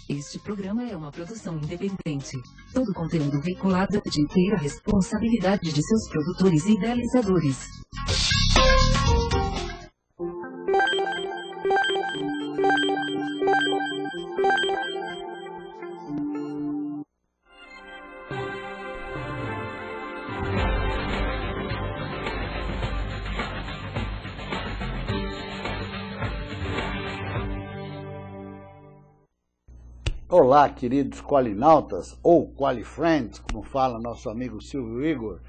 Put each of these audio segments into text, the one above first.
Este programa é uma produção independente. Todo conteúdo veiculado é de inteira responsabilidade de seus produtores e idealizadores. Olá, queridos qualinautas, ou qualifriends, como fala nosso amigo Silvio Igor.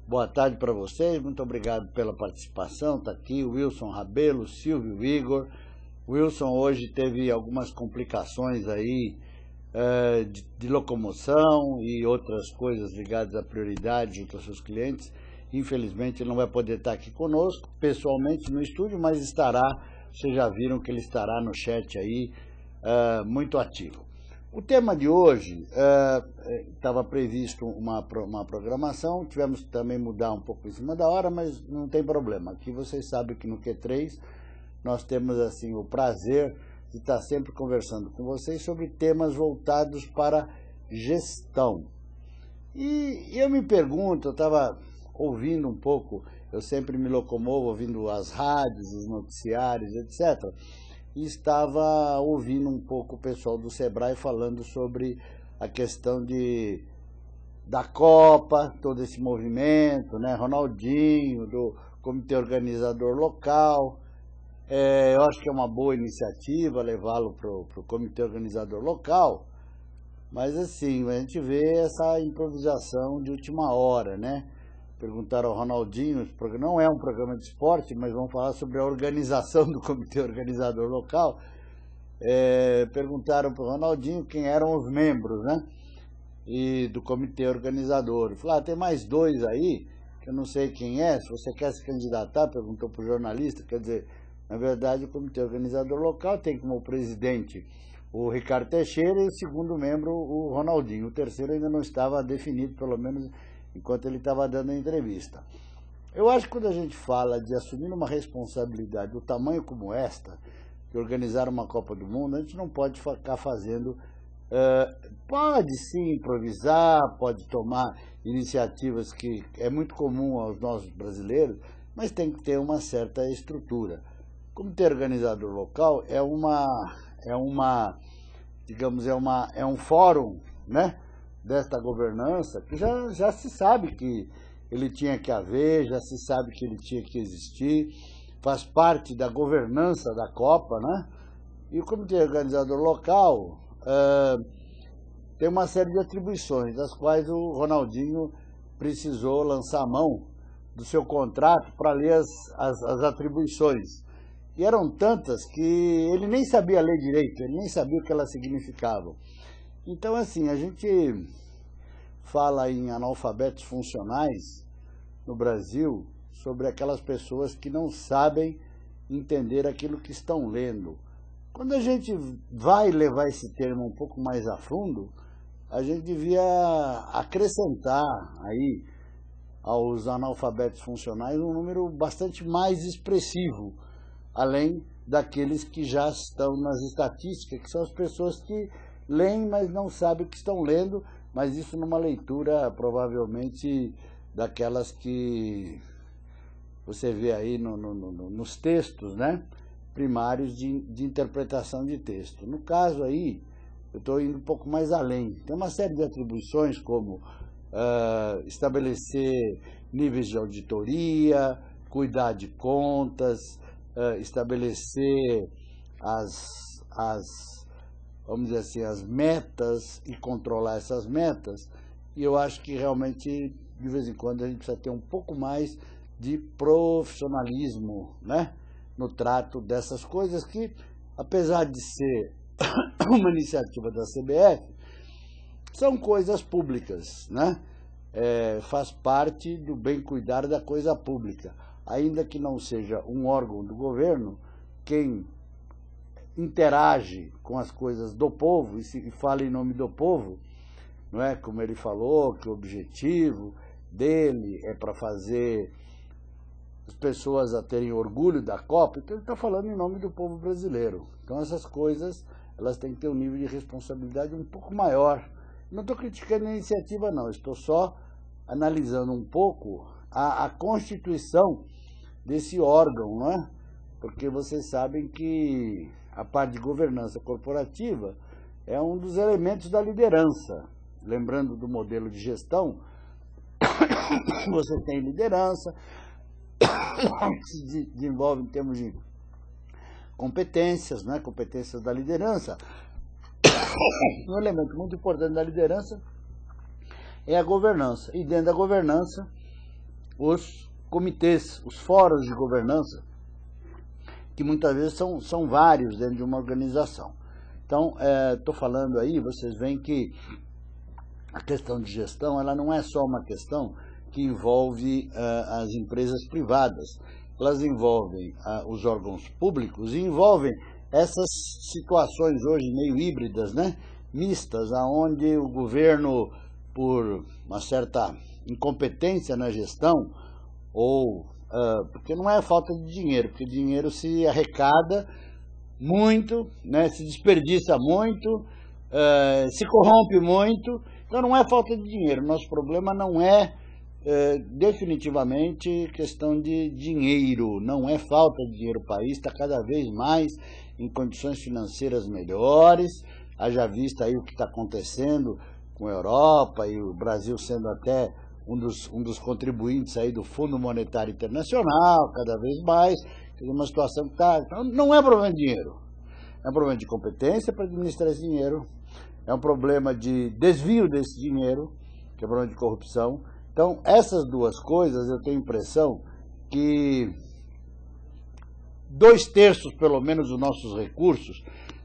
Boa tarde para vocês, muito obrigado pela participação. Está aqui o Wilson Rabelo, Silvio Igor. Wilson hoje teve algumas complicações aí de locomoção e outras coisas ligadas à prioridade junto aos seus clientes. Infelizmente ele não vai poder estar aqui conosco, pessoalmente no estúdio, mas estará, vocês já viram que ele estará no chat aí, muito ativo. O tema de hoje estava previsto uma programação, tivemos que também mudar um pouco em cima da hora, mas não tem problema. Aqui vocês sabem que no Q3 nós temos assim o prazer de estar sempre conversando com vocês sobre temas voltados para gestão. E eu me pergunto, eu estava ouvindo um pouco, eu sempre me locomovo ouvindo as rádios, os noticiários, etc., e estava ouvindo um pouco o pessoal do Sebrae falando sobre a questão da Copa, todo esse movimento, né? Ronaldinho, do comitê organizador local. Eu acho que é uma boa iniciativa levá-lo para o comitê organizador local, mas assim, a gente vê essa improvisação de última hora, né? Perguntaram ao Ronaldinho, não é um programa de esporte, mas vamos falar sobre a organização do comitê organizador local. Perguntaram para o Ronaldinho quem eram os membros, né? E do comitê organizador. Ele falou, tem mais dois aí, que eu não sei quem é, se você quer se candidatar, perguntou para o jornalista. Quer dizer, na verdade o comitê organizador local tem como presidente o Ricardo Teixeira e o segundo membro o Ronaldinho. O terceiro ainda não estava definido, pelo menos enquanto ele estava dando a entrevista. Eu acho que quando a gente fala de assumir uma responsabilidade do tamanho como esta, de organizar uma Copa do Mundo, a gente não pode ficar fazendo... pode sim improvisar, pode tomar iniciativas que é muito comum aos nossos brasileiros, mas tem que ter uma certa estrutura. O comitê organizador local é um fórum, né, desta governança, que já se sabe que ele tinha que haver, já se sabe que ele tinha que existir, faz parte da governança da Copa, né? E o comitê organizador local tem uma série de atribuições, das quais o Ronaldinho precisou lançar a mão do seu contrato para ler as atribuições. E eram tantas que ele nem sabia ler direito, ele nem sabia o que elas significavam. Então, assim, a gente fala em analfabetos funcionais no Brasil sobre aquelas pessoas que não sabem entender aquilo que estão lendo. Quando a gente vai levar esse termo um pouco mais a fundo, a gente devia acrescentar aí aos analfabetos funcionais um número bastante mais expressivo, além daqueles que já estão nas estatísticas, que são as pessoas que leem, mas não sabem o que estão lendo, mas isso numa leitura provavelmente daquelas que você vê aí nos textos, né, primários de interpretação de texto. No caso aí, eu estou indo um pouco mais além. Tem uma série de atribuições como estabelecer níveis de auditoria, cuidar de contas, estabelecer vamos dizer assim, as metas e controlar essas metas. E eu acho que realmente, de vez em quando, a gente precisa ter um pouco mais de profissionalismo, né, no trato dessas coisas que, apesar de ser uma iniciativa da CBF, são coisas públicas, né? Faz parte do bem cuidar da coisa pública. Ainda que não seja um órgão do governo, quem interage com as coisas do povo e fala em nome do povo, não é? Como ele falou, que o objetivo dele é para fazer as pessoas a terem orgulho da Copa, então ele está falando em nome do povo brasileiro. Então essas coisas elas têm que ter um nível de responsabilidade um pouco maior. Não estou criticando a iniciativa, não, estou só analisando um pouco a constituição desse órgão, não é? Porque vocês sabem que a parte de governança corporativa é um dos elementos da liderança. Lembrando do modelo de gestão, você tem liderança, que se desenvolve em termos de competências, né? Competências da liderança. Um elemento muito importante da liderança é a governança. E dentro da governança, os comitês, os fóruns de governança, que muitas vezes são vários dentro de uma organização. Então, estou falando aí, vocês veem que a questão de gestão, ela não é só uma questão que envolve as empresas privadas, elas envolvem os órgãos públicos e envolvem essas situações hoje meio híbridas, né? Mistas, aonde o governo, por uma certa incompetência na gestão, ou porque não é falta de dinheiro, porque dinheiro se arrecada muito, né? Se desperdiça muito, se corrompe muito, então não é falta de dinheiro. Nosso problema não é definitivamente questão de dinheiro, não é falta de dinheiro. O país está cada vez mais em condições financeiras melhores, haja vista aí o que está acontecendo com a Europa e o Brasil sendo até um dos contribuintes aí do Fundo Monetário Internacional, cada vez mais, uma situação que está... Então, não é problema de dinheiro, é um problema de competência para administrar esse dinheiro, é um problema de desvio desse dinheiro, que é um problema de corrupção. Então, essas duas coisas, eu tenho a impressão que 2/3, pelo menos, dos nossos recursos,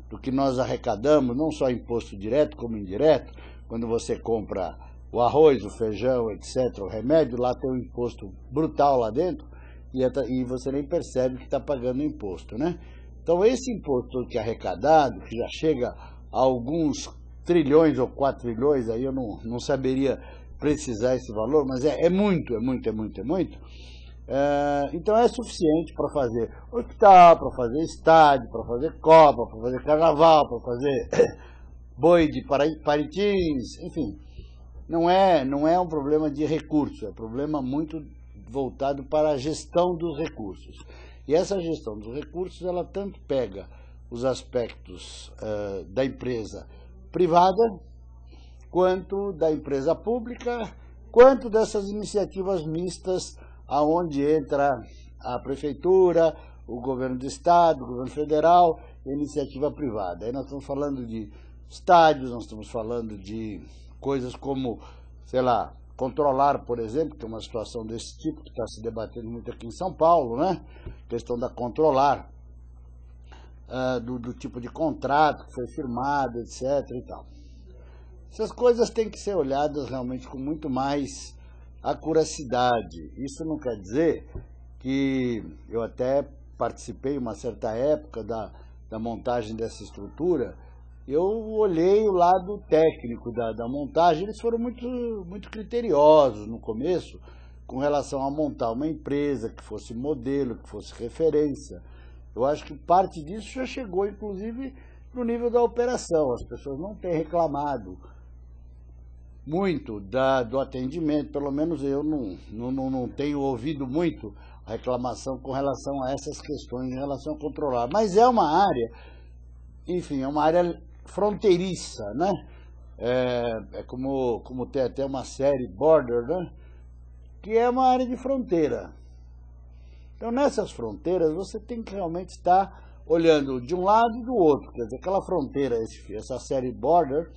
do que nós arrecadamos, não só imposto direto como indireto, quando você compra o arroz, o feijão, etc., o remédio, lá tem um imposto brutal lá dentro, e você nem percebe que está pagando imposto, né? Então, esse imposto que é arrecadado, que já chega a alguns trilhões ou 4 trilhões, aí eu não saberia precisar esse valor, mas é muito. Então é suficiente para fazer hospital, para fazer estádio, para fazer Copa, para fazer carnaval, para fazer boi de Parintins, enfim. Não é um problema de recurso, é um problema muito voltado para a gestão dos recursos. E essa gestão dos recursos, ela tanto pega os aspectos da empresa privada, quanto da empresa pública, quanto dessas iniciativas mistas, aonde entra a prefeitura, o governo do estado, o governo federal e a iniciativa privada. Aí nós estamos falando de estádios, nós estamos falando de coisas como, sei lá, controlar, por exemplo, que é uma situação desse tipo que está se debatendo muito aqui em São Paulo, né? Questão da controlar, do tipo de contrato que foi firmado, etc. e tal. Essas coisas têm que ser olhadas realmente com muito mais acuracidade. Isso não quer dizer que eu até participei uma certa época da montagem dessa estrutura. Eu olhei o lado técnico da montagem, eles foram muito criteriosos no começo com relação a montar uma empresa que fosse modelo, que fosse referência. Eu acho que parte disso já chegou, inclusive, no nível da operação. As pessoas não têm reclamado muito do atendimento, pelo menos eu não tenho ouvido muito a reclamação com relação a essas questões em relação a controlar. Mas é uma área, enfim, é uma área fronteiriça, né? É como tem até uma série Border, né? Que é uma área de fronteira. Então, nessas fronteiras, você tem que realmente estar olhando de um lado e do outro. Quer dizer, aquela fronteira, essa série Border,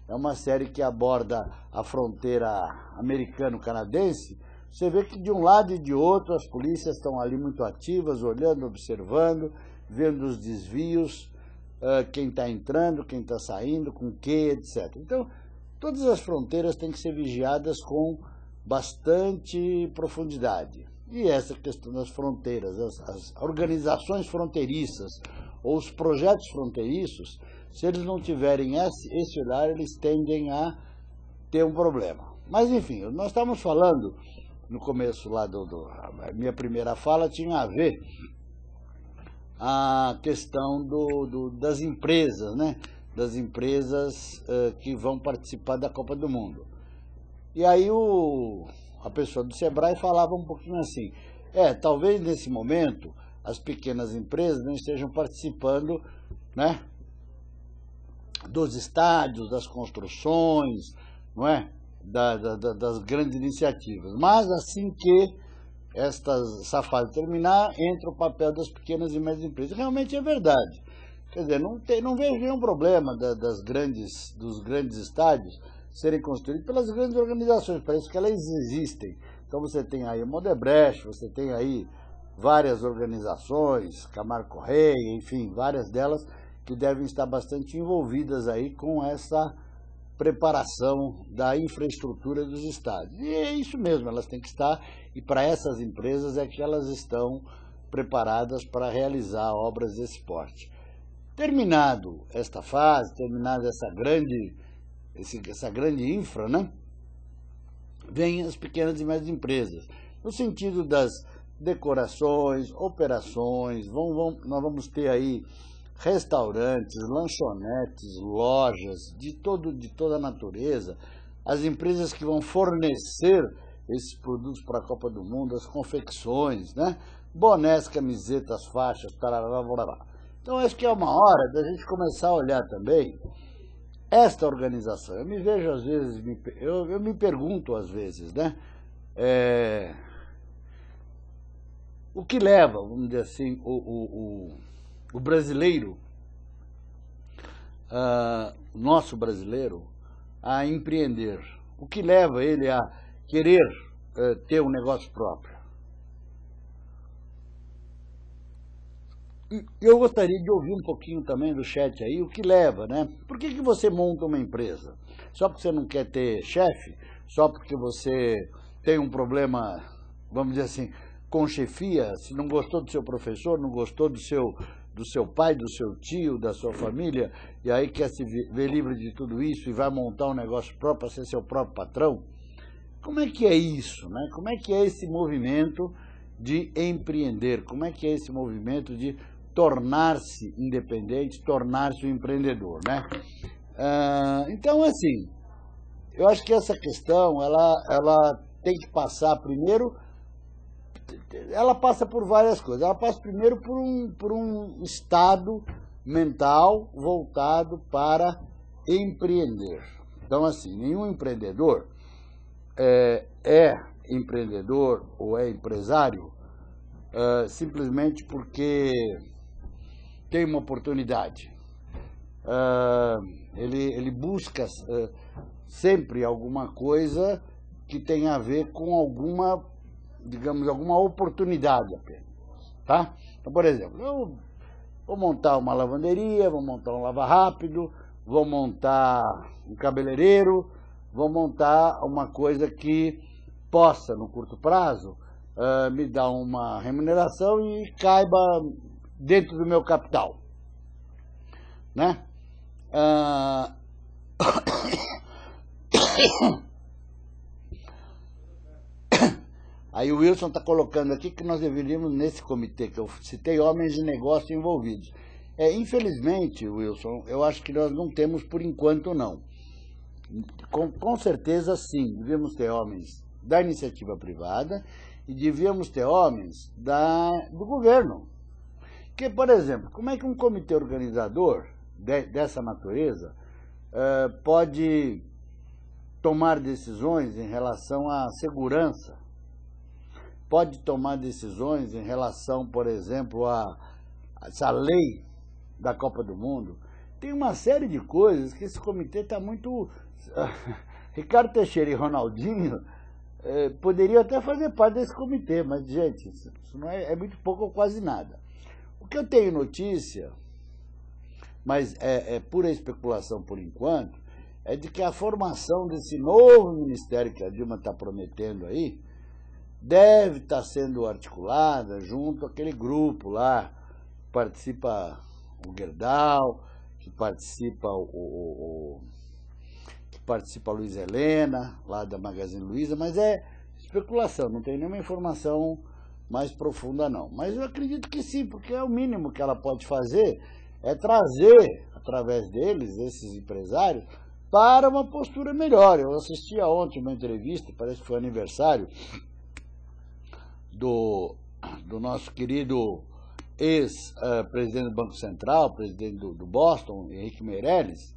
é uma série que aborda a fronteira americano-canadense. Você vê que de um lado e de outro as polícias estão ali muito ativas, olhando, observando, vendo os desvios, quem está entrando, quem está saindo, com que, etc. Então, todas as fronteiras têm que ser vigiadas com bastante profundidade. E essa questão das fronteiras, as organizações fronteiriças ou os projetos fronteiriços, se eles não tiverem esse olhar, eles tendem a ter um problema. Mas, enfim, nós estávamos falando, no começo lá a minha primeira fala tinha a ver a questão das empresas, né? Das empresas que vão participar da Copa do Mundo. E aí a pessoa do Sebrae falava um pouquinho assim, talvez nesse momento as pequenas empresas não estejam participando, né, dos estádios, das construções, não é? Das grandes iniciativas. Mas assim que essa fase terminar, entra o papel das pequenas e médias empresas. Realmente é verdade. Quer dizer, não vejo nenhum problema dos grandes estádios serem construídos pelas grandes organizações, parece que elas existem. Então você tem aí o Modebrecht, você tem aí várias organizações, Camargo Correia, enfim, várias delas que devem estar bastante envolvidas aí com essa preparação da infraestrutura dos estádios. E é isso mesmo, elas têm que estar, e para essas empresas é que elas estão preparadas para realizar obras desse porte. Terminado esta fase, terminada essa grande infra, né, vem as pequenas e médias empresas, no sentido das decorações, operações, nós vamos ter aí restaurantes, lanchonetes, lojas de toda a natureza, as empresas que vão fornecer esses produtos para a Copa do Mundo, as confecções, né, bonés, camisetas, faixas, tarará, blá. Então acho que é uma hora da gente começar a olhar também esta organização. Eu me vejo às vezes, eu me pergunto às vezes, né, o que leva, vamos dizer assim, o brasileiro, nosso brasileiro, a empreender? O que leva ele a querer ter um negócio próprio? E eu gostaria de ouvir um pouquinho também do chat aí, o que leva, né? Por que você monta uma empresa? Só porque você não quer ter chefe? Só porque você tem um problema, vamos dizer assim, com chefia? Se não gostou do seu professor, não gostou do seu pai, do seu tio, da sua família, e aí quer se ver livre de tudo isso e vai montar um negócio próprio para ser seu próprio patrão? Como é que é isso, né? Como é que é esse movimento de empreender? Como é que é esse movimento de tornar-se independente, tornar-se um empreendedor, né? Então, assim, eu acho que essa questão, ela tem que passar primeiro, ela passa por várias coisas. Ela passa primeiro por um estado mental voltado para empreender. Então, assim, nenhum empreendedor é empreendedor ou é empresário simplesmente porque tem uma oportunidade. Ele busca sempre alguma coisa que tenha a ver com alguma, digamos, alguma oportunidade apenas, tá? Então, por exemplo, eu vou montar uma lavanderia, vou montar um lava-rápido, vou montar um cabeleireiro, vou montar uma coisa que possa, no curto prazo, me dar uma remuneração e caiba dentro do meu capital, né? Aí o Wilson está colocando aqui que nós deveríamos, nesse comitê que eu citei, homens de negócio envolvidos. Infelizmente, Wilson, eu acho que nós não temos por enquanto, não. Com certeza, sim, devíamos ter homens da iniciativa privada e devíamos ter homens do governo. Porque, por exemplo, como é que um comitê organizador dessa natureza pode tomar decisões em relação à segurança? Pode tomar decisões em relação, por exemplo, a essa lei da Copa do Mundo? Tem uma série de coisas que esse comitê está muito... Ricardo Teixeira e Ronaldinho poderiam até fazer parte desse comitê, mas, gente, isso não é muito pouco ou quase nada. O que eu tenho notícia, mas é pura especulação por enquanto, é de que a formação desse novo ministério que a Dilma está prometendo aí deve estar sendo articulada junto àquele grupo lá, que participa o Gerdau, que participa a Luiz Helena, lá da Magazine Luiza, mas é especulação, não tem nenhuma informação mais profunda não. Mas eu acredito que sim, porque é o mínimo que ela pode fazer, é trazer, através deles, esses empresários, para uma postura melhor. Eu assisti ontem uma entrevista, parece que foi aniversário, do nosso querido ex-presidente do Banco Central, presidente do Boston, Henrique Meirelles.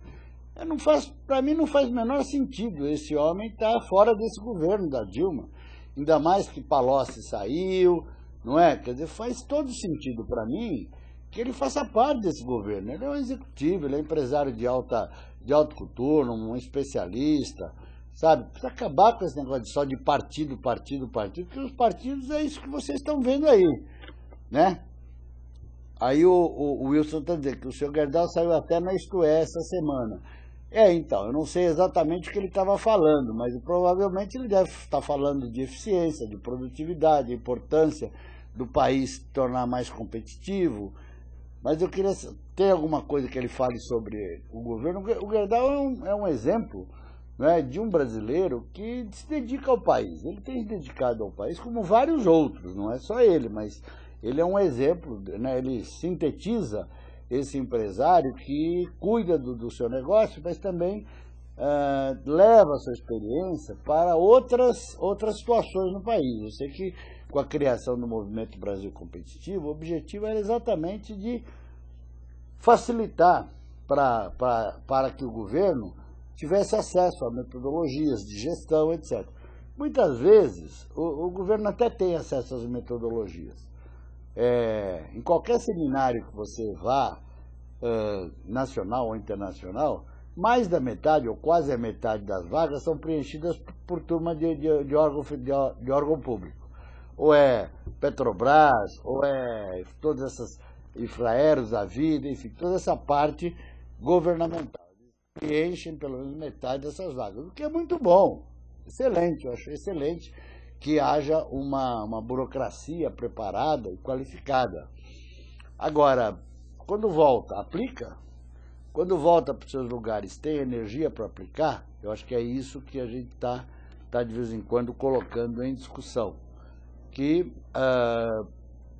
Para mim não faz o menor sentido esse homem estar fora desse governo da Dilma, ainda mais que Palocci saiu, não é? Quer dizer, faz todo sentido para mim que ele faça parte desse governo. Ele é um executivo, ele é empresário de alto coturno, um especialista, sabe? Precisa acabar com esse negócio só de partido, porque os partidos é isso que vocês estão vendo aí, né? Aí o Wilson está dizendo que o senhor Gerdau saiu até na Isto É essa semana. Então, eu não sei exatamente o que ele estava falando, mas provavelmente ele deve estar falando de eficiência, de produtividade, a importância do país se tornar mais competitivo. Mas eu queria ter alguma coisa que ele fale sobre o governo. O Gerdau é um exemplo, né, de um brasileiro que se dedica ao país. Ele tem se dedicado ao país como vários outros, não é só ele, mas ele é um exemplo, né, ele sintetiza esse empresário que cuida do seu negócio, mas também leva a sua experiência para outras situações no país. Eu sei que com a criação do Movimento Brasil Competitivo, o objetivo era exatamente de facilitar para que o governo tivesse acesso a metodologias de gestão, etc. Muitas vezes, o governo até tem acesso às metodologias. Em qualquer seminário que você vá, nacional ou internacional, mais da metade, ou quase a metade das vagas são preenchidas por turma de órgão público. Ou é Petrobras, ou é todas essas Infraeros da vida, enfim, toda essa parte governamental. Eles preenchem pelo menos metade dessas vagas, o que é muito bom, excelente, eu acho excelente que haja uma burocracia preparada e qualificada. Agora, quando volta, aplica? Quando volta para os seus lugares, tem energia para aplicar? Eu acho que é isso que a gente está de vez em quando colocando em discussão, que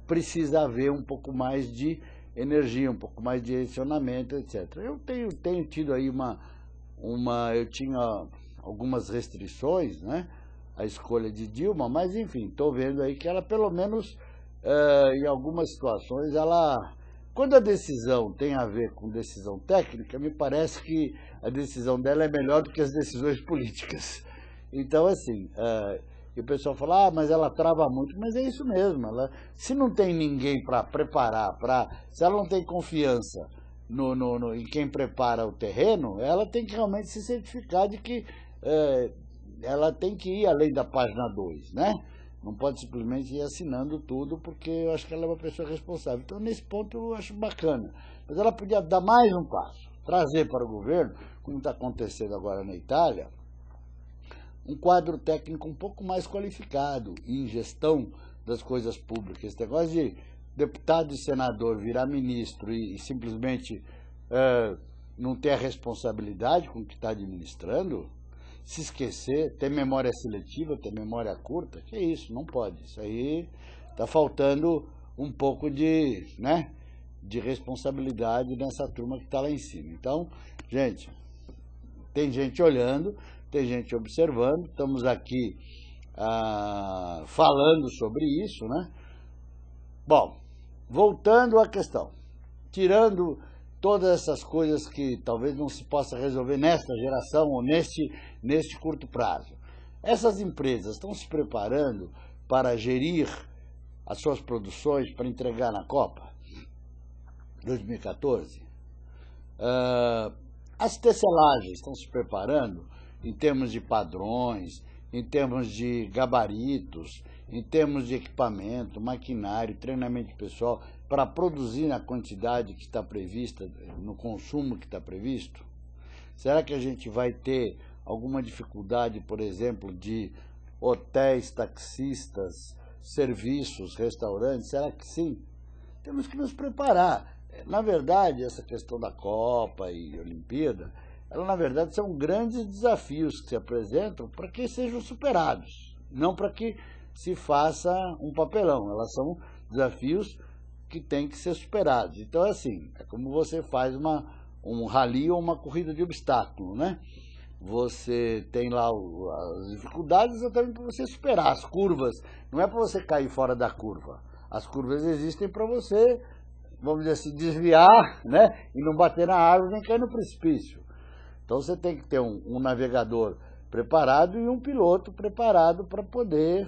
precisa haver um pouco mais de energia, um pouco mais de direcionamento, etc. Eu tenho tido aí eu tinha algumas restrições, né, a escolha de Dilma, mas enfim, estou vendo aí que ela pelo menos, em algumas situações, quando a decisão tem a ver com decisão técnica, me parece que a decisão dela é melhor do que as decisões políticas. Então, assim, e o pessoal fala, mas ela trava muito, mas é isso mesmo, se não tem ninguém para preparar, se ela não tem confiança em quem prepara o terreno, ela tem que realmente se certificar de que ela tem que ir além da página 2, né? Não pode simplesmente ir assinando tudo, porque eu acho que ela é uma pessoa responsável. Então, nesse ponto, eu acho bacana. Mas ela podia dar mais um passo, trazer para o governo, como está acontecendo agora na Itália, um quadro técnico um pouco mais qualificado em gestão das coisas públicas. Esse negócio de deputado e senador virar ministro e simplesmente não ter a responsabilidade com o que está administrando, se esquecer, ter memória seletiva, ter memória curta, que é isso, não pode. Isso aí está faltando um pouco de responsabilidade nessa turma que está lá em cima. Então, gente, tem gente olhando, tem gente observando, estamos aqui falando sobre isso, né? Bom, voltando à questão, tirando todas essas coisas que talvez não se possa resolver nesta geração ou neste curto prazo. Essas empresas estão se preparando para gerir as suas produções para entregar na Copa 2014? As tecelagens estão se preparando em termos de padrões, em termos de gabaritos, em termos de equipamento, maquinário, treinamento pessoal, para produzir na quantidade que está prevista, no consumo que está previsto? Será que a gente vai ter alguma dificuldade, por exemplo, de hotéis, taxistas, serviços, restaurantes? Será que sim? Temos que nos preparar. Na verdade, essa questão da Copa e Olimpíada, ela na verdade são grandes desafios que se apresentam para que sejam superados, não para que se faça um papelão. Elas são desafios que têm que ser superados. Então, assim, é como você faz um rally ou uma corrida de obstáculo, né? Você tem lá as dificuldades exatamente para você superar as curvas. Não é para você cair fora da curva. As curvas existem para você, vamos dizer assim, desviar, né? E não bater na árvore nem cair no precipício. Então você tem que ter um navegador preparado e um piloto preparado para poder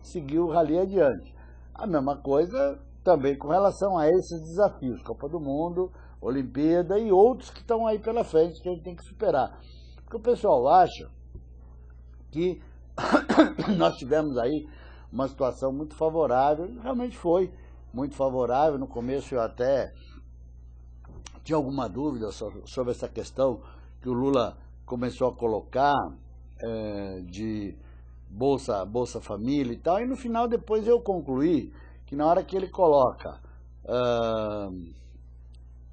seguir o rally adiante. A mesma coisa também com relação a esses desafios, Copa do Mundo, Olimpíada e outros que estão aí pela frente que a gente tem que superar. Porque o pessoal acha que nós tivemos aí uma situação muito favorável, e realmente foi muito favorável. No começo eu até tinha alguma dúvida sobre essa questão que o Lula começou a colocar de Bolsa Família e tal, e no final depois eu concluí que na hora que ele coloca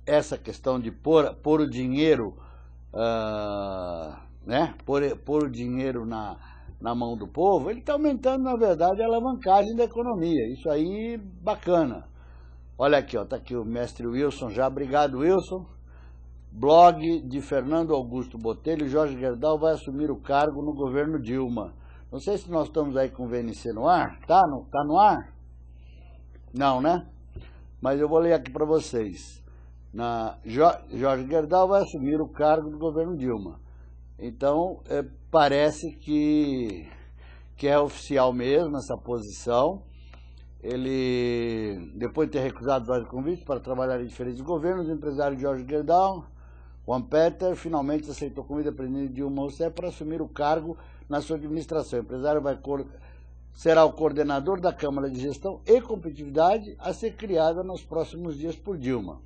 essa questão de pôr o dinheiro, né, pôr o dinheiro na mão do povo, ele está aumentando, na verdade, a alavancagem da economia. Isso aí, bacana. Olha aqui, ó, tá aqui o mestre Wilson já. Obrigado, Wilson. Blog de Fernando Augusto Botelho. Jorge Gerdau vai assumir o cargo no governo Dilma. Não sei se nós estamos aí com o VNC no ar. Tá no ar? Não, né? Mas eu vou ler aqui para vocês. Jorge Gerdau vai assumir o cargo do governo Dilma. Então, parece que é oficial mesmo essa posição. Ele, depois de ter recusado vários convites para trabalhar em diferentes governos, o empresário Jorge Gerdau, Juan Peter, finalmente aceitou o convite da presidente Dilma Rousseff para assumir o cargo na sua administração. O empresário será o coordenador da Câmara de Gestão e Competitividade a ser criada nos próximos dias por Dilma.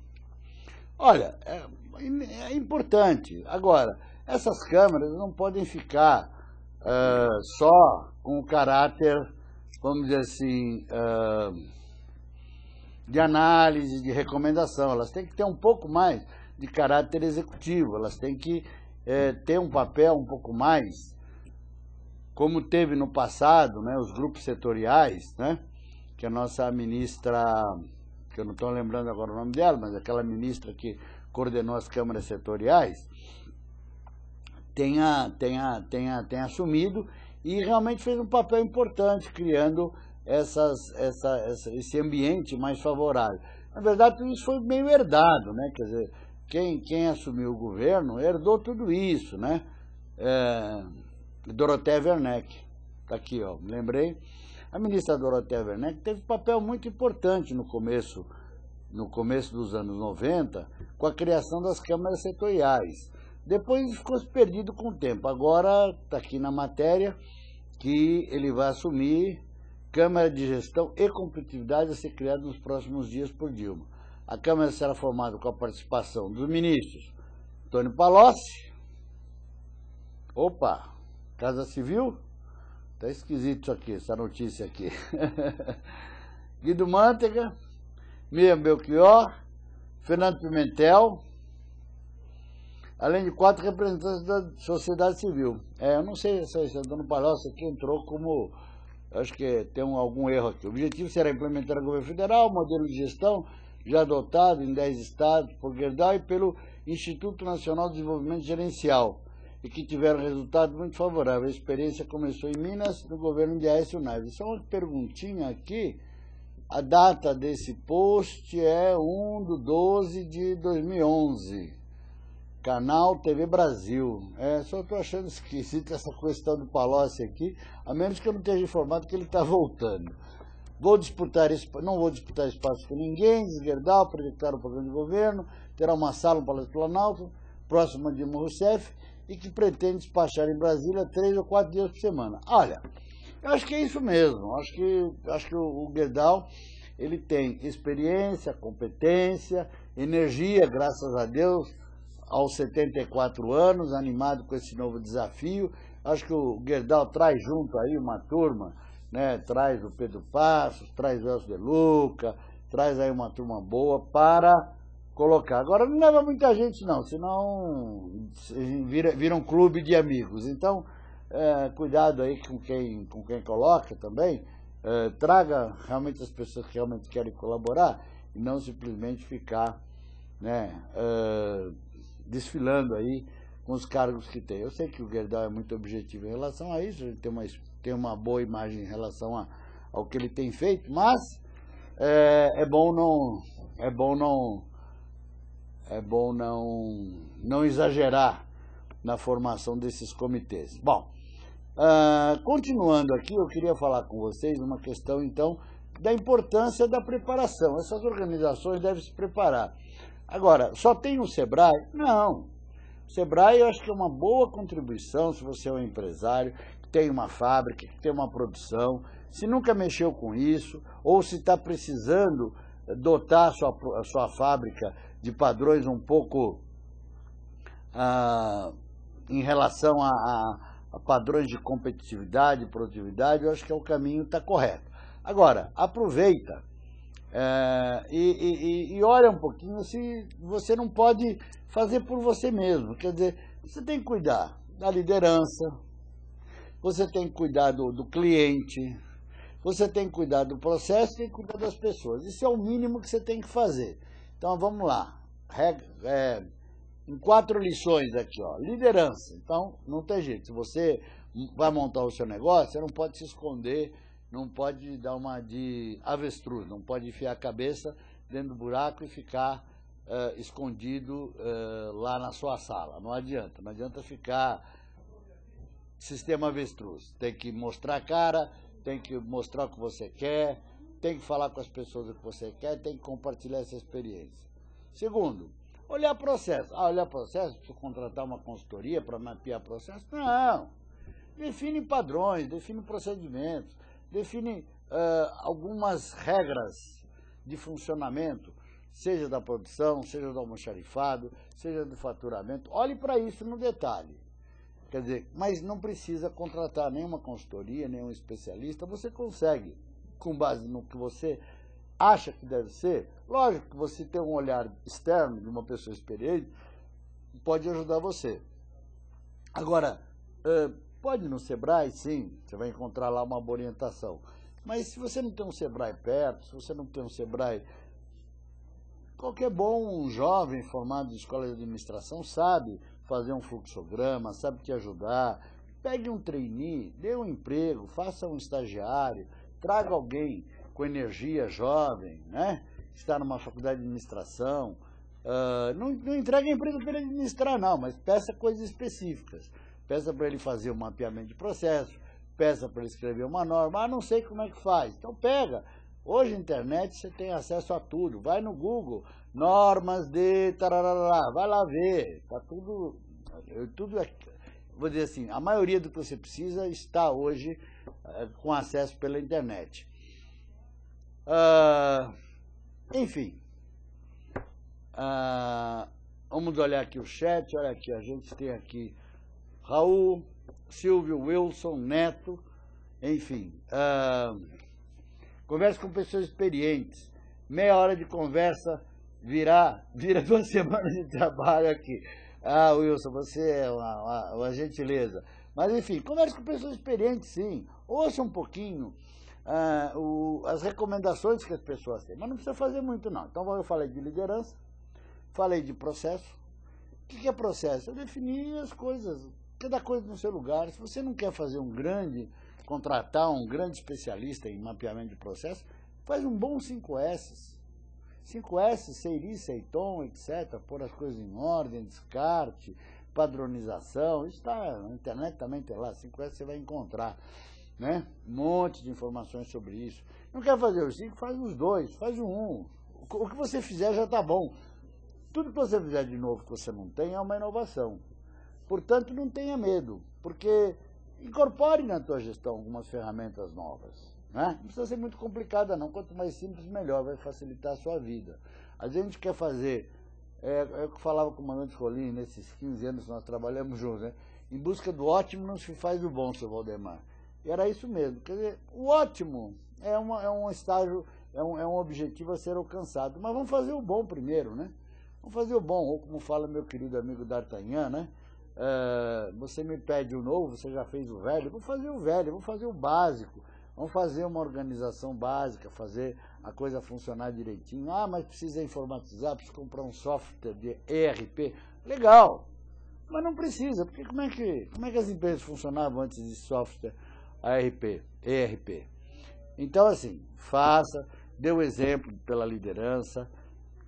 Olha, é importante. Agora, essas câmaras não podem ficar só com o caráter, vamos dizer assim, de análise, de recomendação. Elas têm que ter um pouco mais de caráter executivo. Elas têm que ter um papel um pouco mais, como teve no passado, né, os grupos setoriais, né, que a nossa ministra, que eu não estou lembrando agora o nome dela, mas aquela ministra que coordenou as câmaras setoriais, tenha assumido e realmente fez um papel importante, criando esse ambiente mais favorável. Na verdade, tudo isso foi meio herdado, né? Quer dizer, quem assumiu o governo herdou tudo isso, né? Dorothea Werneck, tá aqui, ó, me lembrei. A ministra Dorothea Werneck teve um papel muito importante no começo dos anos 90, com a criação das câmaras setoriais. Depois ficou perdido com o tempo. Agora está aqui na matéria que ele vai assumir Câmara de Gestão e Competitividade a ser criada nos próximos dias por Dilma. A Câmara será formada com a participação dos ministros Antônio Palocci, Casa Civil, tá esquisito isso aqui, essa notícia aqui, Guido Mantega, Miriam Belchior, Fernando Pimentel, além de 4 representantes da sociedade civil. Eu não sei se o Antônio Palocci aqui entrou como, acho que tem algum erro aqui. O objetivo será implementar o governo federal, modelo de gestão já adotado em 10 estados por Gerdau e pelo Instituto Nacional de Desenvolvimento Gerencial, e que tiveram resultado muito favorável. A experiência começou em Minas, no governo de Aécio Neves. Só uma perguntinha aqui. A data desse post é 1/12/2011. Canal TV Brasil. Só estou achando esquisito essa questão do Palocci aqui, a menos que eu não esteja informado que ele está voltando. Não vou disputar espaço com ninguém, diz Gerdau, para executar o programa de governo, terá uma sala no Palácio Planalto, próxima de Dilma Rousseff, e que pretende despachar em Brasília 3 ou 4 dias por semana. Olha, eu acho que é isso mesmo. Acho que o Gerdau, ele tem experiência, competência, energia, graças a Deus, aos 74 anos, animado com esse novo desafio. Acho que o Gerdau traz junto aí uma turma, né? Traz o Pedro Passos, traz o Elcio De Luca, traz aí uma turma boa para colocar. Agora não leva muita gente não, senão vira um clube de amigos. Então, cuidado aí com quem coloca também, traga realmente as pessoas que realmente querem colaborar e não simplesmente ficar, né, desfilando aí com os cargos que tem. Eu sei que o Gerdau é muito objetivo em relação a isso, ele tem uma boa imagem em relação ao que ele tem feito, mas é bom não exagerar na formação desses comitês. Bom, continuando aqui, eu queria falar com vocês uma questão, então, da importância da preparação. Essas organizações devem se preparar. Agora, só tem o SEBRAE? Não. O SEBRAE eu acho que é uma boa contribuição se você é um empresário, que tem uma fábrica, que tem uma produção, se nunca mexeu com isso, ou se está precisando dotar a sua fábrica de padrões um pouco em relação a padrões de competitividade, produtividade, eu acho que o caminho está correto. Agora, aproveita e olha um pouquinho se você não pode fazer por você mesmo. Quer dizer, você tem que cuidar da liderança, você tem que cuidar do cliente, você tem que cuidar do processo, tem que cuidar das pessoas. Isso é o mínimo que você tem que fazer. Então, vamos lá. Em 4 lições aqui, ó. Liderança. Então, não tem jeito. Se você vai montar o seu negócio, você não pode se esconder, não pode dar uma de avestruz, não pode enfiar a cabeça dentro do buraco e ficar escondido lá na sua sala. Não adianta ficar sistema avestruz. Tem que mostrar a cara, tem que mostrar o que você quer, tem que falar com as pessoas o que você quer, tem que compartilhar essa experiência. Segundo, olhar processo. Olhar processo, precisa contratar uma consultoria para mapear processo? Não. Define padrões, define procedimentos, define algumas regras de funcionamento, seja da produção, seja do almoxarifado, seja do faturamento. Olhe para isso no detalhe. Quer dizer, mas não precisa contratar nenhuma consultoria, nenhum especialista, você consegue, com base no que você acha que deve ser. Lógico que você ter um olhar externo de uma pessoa experiente pode ajudar você. Agora, pode ir no SEBRAE, sim, você vai encontrar lá uma boa orientação. Mas se você não tem um SEBRAE perto, se você não tem um SEBRAE, qualquer bom jovem formado em escola de administração sabe fazer um fluxograma, sabe te ajudar. Pegue um trainee, dê um emprego, faça um estagiário, traga alguém com energia jovem, né? Está numa faculdade de administração. Não entregue emprego para ele administrar, não, mas peça coisas específicas. Peça para ele fazer um mapeamento de processo, peça para ele escrever uma norma. Não sei como é que faz. Então pega. Hoje na internet você tem acesso a tudo. Vai no Google, normas de tarará, vai lá ver. Tá tudo vou dizer assim, a maioria do que você precisa está hoje com acesso pela internet. Enfim, vamos olhar aqui o chat. Olha aqui, a gente tem aqui Raul, Silvio, Wilson, Neto, enfim. Converse com pessoas experientes. Meia hora de conversa vira 2 semanas de trabalho aqui. Wilson, você é uma gentileza. Mas, enfim, converse com pessoas experientes, sim. Ouça um pouquinho as recomendações que as pessoas têm. Mas não precisa fazer muito, não. Então, eu falei de liderança, falei de processo. O que é processo? Eu defini as coisas, cada coisa no seu lugar. Se você não quer fazer contratar um grande especialista em mapeamento de processo, faz um bom 5S. 5S, Seiri, Seiton, etc. Pôr as coisas em ordem, descarte, padronização. Isso está na internet também, tem lá. 5S você vai encontrar, né? Um monte de informações sobre isso. Não quer fazer os 5, faz os 2, faz o 1. O que você fizer já está bom. Tudo que você fizer de novo que você não tem é uma inovação. Portanto, não tenha medo, porque incorpore na tua gestão algumas ferramentas novas. Né? Não precisa ser muito complicada, não. Quanto mais simples, melhor. Vai facilitar a sua vida. A gente quer fazer... eu falava com o comandante Rolim, nesses 15 anos que nós trabalhamos juntos, né? Em busca do ótimo não se faz o bom, seu Valdemar. E era isso mesmo. Quer dizer, o ótimo é um estágio, é um objetivo a ser alcançado. Mas vamos fazer o bom primeiro, né? Vamos fazer o bom. Ou como fala meu querido amigo D'Artagnan, né? você me pede o novo, você já fez o velho, eu vou fazer o velho, eu vou fazer o básico. Vamos fazer uma organização básica, fazer a coisa funcionar direitinho. Ah, mas precisa informatizar, precisa comprar um software de ERP. Legal, mas não precisa, porque como é que as empresas funcionavam antes de software ERP? Então, assim, dê o exemplo pela liderança,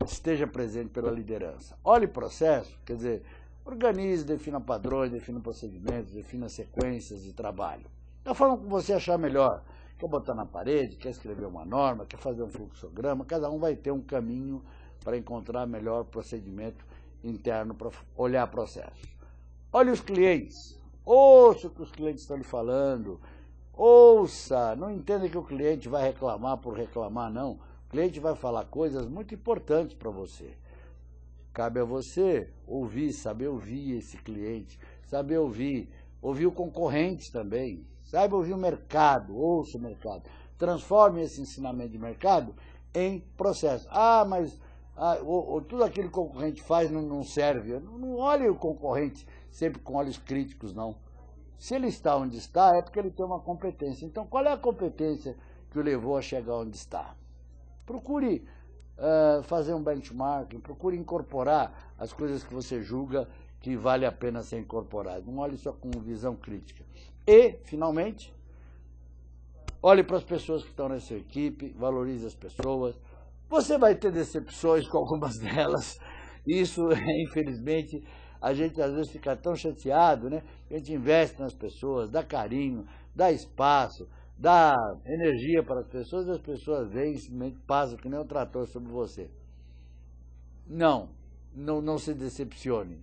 esteja presente pela liderança. Olhe o processo, quer dizer, organize, defina padrões, defina procedimentos, defina sequências de trabalho. Da forma que você achar melhor. Quer botar na parede, quer escrever uma norma, quer fazer um fluxograma, cada um vai ter um caminho para encontrar melhor procedimento interno para olhar processos. Olhe os clientes, ouça o que os clientes estão lhe falando, ouça, não entenda que o cliente vai reclamar por reclamar, não. O cliente vai falar coisas muito importantes para você. Cabe a você ouvir, saber ouvir esse cliente, saber ouvir o concorrente também. Saiba ouvir o mercado, ouça o mercado. Transforme esse ensinamento de mercado em processo. Ah, mas tudo aquilo que o concorrente faz não serve. Não olhe o concorrente sempre com olhos críticos, não. Se ele está onde está, é porque ele tem uma competência. Então, qual é a competência que o levou a chegar onde está? Procure fazer um benchmarking, procure incorporar as coisas que você julga que vale a pena ser incorporado. Não olhe só com visão crítica. E, finalmente, olhe para as pessoas que estão na sua equipe, valorize as pessoas. Você vai ter decepções com algumas delas. Isso, infelizmente, a gente às vezes fica tão chateado, né? A gente investe nas pessoas, dá carinho, dá espaço, dá energia para as pessoas, e as pessoas vêm e simplesmente passam que nem um trator sobre você. Não se decepcione.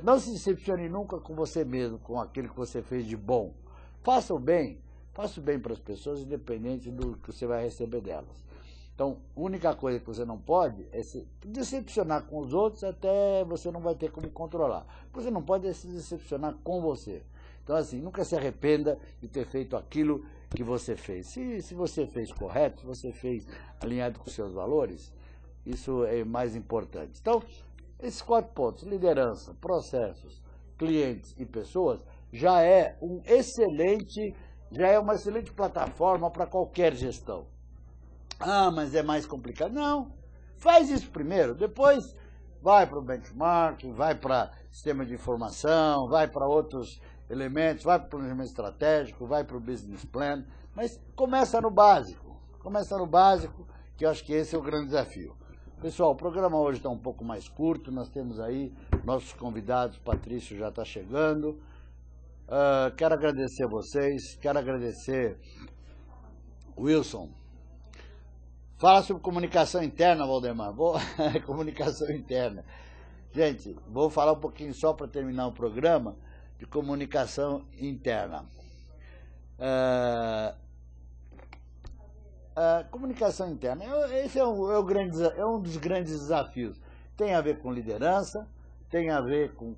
Não se decepcione nunca com você mesmo, com aquilo que você fez de bom. Faça o bem para as pessoas, independente do que você vai receber delas. Então, a única coisa que você não pode é se decepcionar com os outros, até você não vai ter como controlar. Você não pode se decepcionar com você. Então, assim, nunca se arrependa de ter feito aquilo que você fez. Se você fez correto, se você fez alinhado com seus valores, isso é mais importante. Então, esses 4 pontos, liderança, processos, clientes e pessoas, já é uma excelente plataforma para qualquer gestão. Ah, mas é mais complicado. Não, faz isso primeiro, depois vai para o benchmarking, vai para sistema de informação, vai para outros elementos, vai para o planejamento estratégico, vai para o business plan, mas começa no básico, que eu acho que esse é o grande desafio. Pessoal, o programa hoje está um pouco mais curto, nós temos aí nossos convidados, Patrício já está chegando. Quero agradecer a vocês, quero agradecer Wilson. Fala sobre comunicação interna, Valdemar. Comunicação interna. Gente, vou falar um pouquinho só para terminar o programa de comunicação interna. Comunicação interna, esse é um dos grandes desafios. Tem a ver com liderança, tem a ver com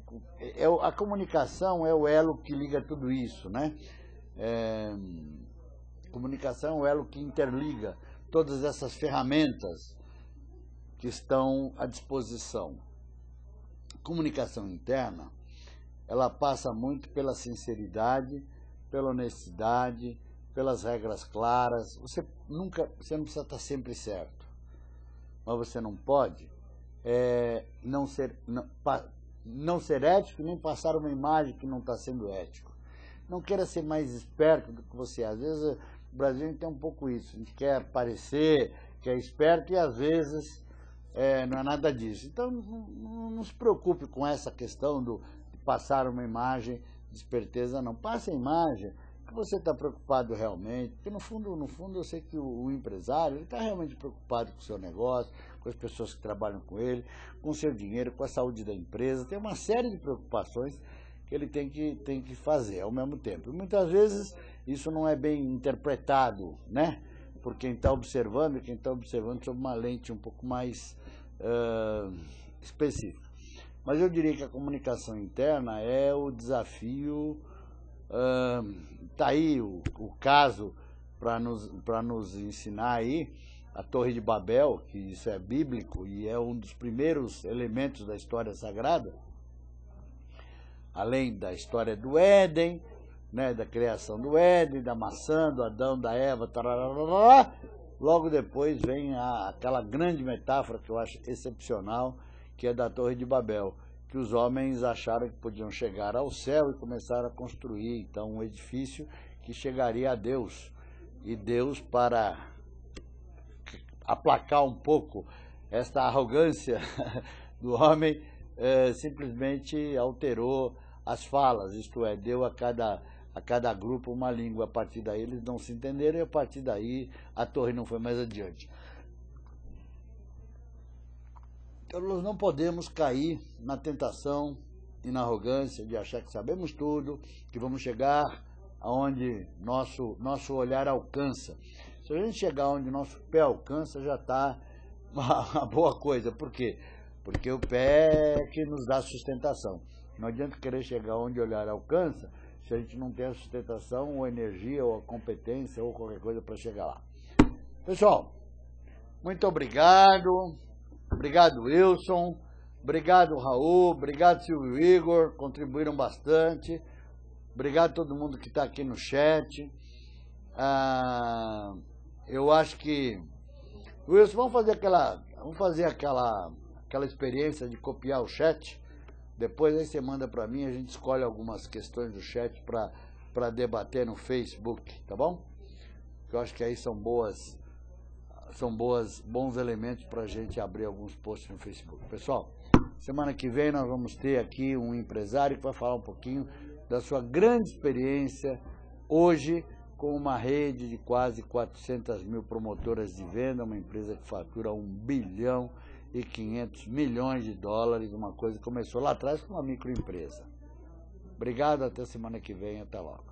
a comunicação é o elo que liga tudo isso, né? Comunicação é o elo que interliga todas essas ferramentas que estão à disposição. Comunicação interna, ela passa muito pela sinceridade, pela honestidade, pelas regras claras. Você não precisa estar sempre certo, mas você não pode não ser ético, nem passar uma imagem que não está sendo ético. Não queira ser mais esperto do que você é. Às vezes o Brasil tem um pouco isso, a gente quer parecer que é esperto e às vezes não é nada disso. Então não se preocupe com essa questão de passar uma imagem de esperteza, não. Passe a imagem que você está preocupado realmente, porque no fundo eu sei que o empresário está realmente preocupado com o seu negócio, com as pessoas que trabalham com ele, com o seu dinheiro, com a saúde da empresa. Tem uma série de preocupações que ele tem que fazer ao mesmo tempo. E muitas vezes isso não é bem interpretado, né, por quem está observando, e quem está observando sob uma lente um pouco mais específica. Mas eu diria que a comunicação interna é o desafio. Está aí o caso para nos ensinar aí, a Torre de Babel, que isso é bíblico e é um dos primeiros elementos da história sagrada. além da história do Éden, né, da criação do Éden, da maçã, do Adão, da Eva, tarará, logo depois vem aquela grande metáfora que eu acho excepcional, que é da Torre de Babel, que os homens acharam que podiam chegar ao céu e começaram a construir, então, um edifício que chegaria a Deus. E Deus, para aplacar um pouco esta arrogância do homem, simplesmente alterou as falas, isto é, deu a cada grupo uma língua. A partir daí eles não se entenderam e a partir daí a torre não foi mais adiante. Então nós não podemos cair na tentação e na arrogância de achar que sabemos tudo, que vamos chegar aonde nosso olhar alcança. Se a gente chegar onde nosso pé alcança, já está uma boa coisa. Por quê? Porque o pé é que nos dá sustentação. Não adianta querer chegar onde o olhar alcança, se a gente não tem a sustentação, ou a energia, ou a competência, ou qualquer coisa para chegar lá. Pessoal, muito obrigado. Obrigado, Wilson. Obrigado, Raul. Obrigado, Silvio e Igor. Contribuíram bastante. Obrigado a todo mundo que está aqui no chat. Eu acho que... Wilson, vamos fazer aquela experiência de copiar o chat. Depois aí você manda para mim, a gente escolhe algumas questões do chat para debater no Facebook, tá bom? Eu acho que aí são bons elementos para a gente abrir alguns posts no Facebook. Pessoal, semana que vem nós vamos ter aqui um empresário que vai falar um pouquinho da sua grande experiência hoje com uma rede de quase 400 mil promotoras de venda, uma empresa que fatura 1 bilhão e 500 milhões de dólares, uma coisa que começou lá atrás com uma microempresa. Obrigado, até semana que vem, até logo.